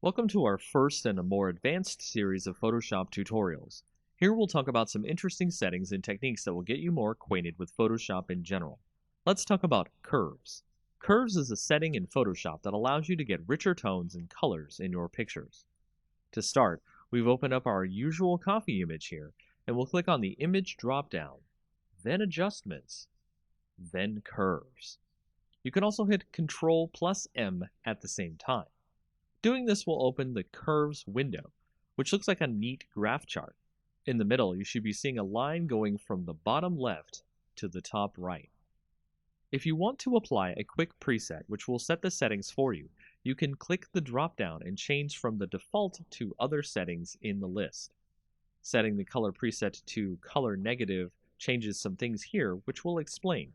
Welcome to our first and a more advanced series of Photoshop tutorials. Here we'll talk about some interesting settings and techniques that will get you more acquainted with Photoshop in general. Let's talk about curves. Curves is a setting in Photoshop that allows you to get richer tones and colors in your pictures. To start, we've opened up our usual coffee image here, and we'll click on the Image drop-down, then Adjustments, then Curves. You can also hit Ctrl plus M at the same time. Doing this will open the Curves window, which looks like a neat graph chart. In the middle, you should be seeing a line going from the bottom left to the top right. If you want to apply a quick preset which will set the settings for you, you can click the drop-down and change from the default to other settings in the list. Setting the color preset to color negative changes some things here, which we'll explain.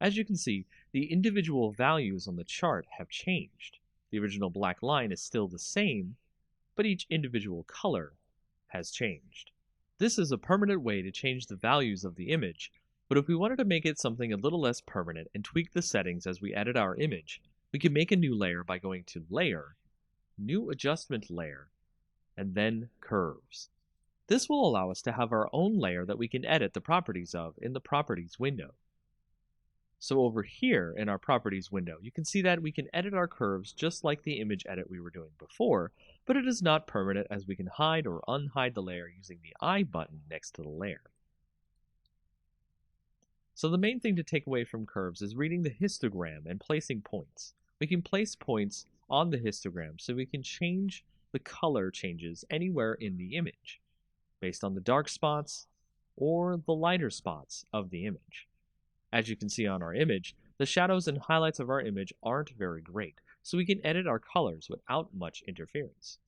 As you can see, the individual values on the chart have changed. The original black line is still the same, but each individual color has changed. This is a permanent way to change the values of the image, but if we wanted to make it something a little less permanent and tweak the settings as we edit our image, we can make a new layer by going to Layer, New Adjustment Layer, and then Curves. This will allow us to have our own layer that we can edit the properties of in the Properties window. So over here in our Properties window, you can see that we can edit our curves just like the image edit we were doing before, but it is not permanent as we can hide or unhide the layer using the I button next to the layer. So the main thing to take away from curves is reading the histogram and placing points. We can place points on the histogram so we can change the color changes anywhere in the image, based on the dark spots or the lighter spots of the image. As you can see on our image, the shadows and highlights of our image aren't very great, so we can edit our colors without much interference.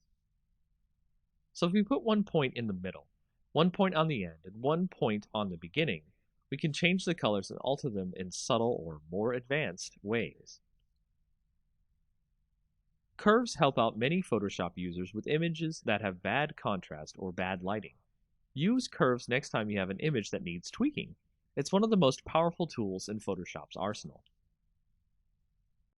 So if we put one point in the middle, one point on the end, and one point on the beginning, we can change the colors and alter them in subtle or more advanced ways. Curves help out many Photoshop users with images that have bad contrast or bad lighting. Use curves next time you have an image that needs tweaking. It's one of the most powerful tools in Photoshop's arsenal.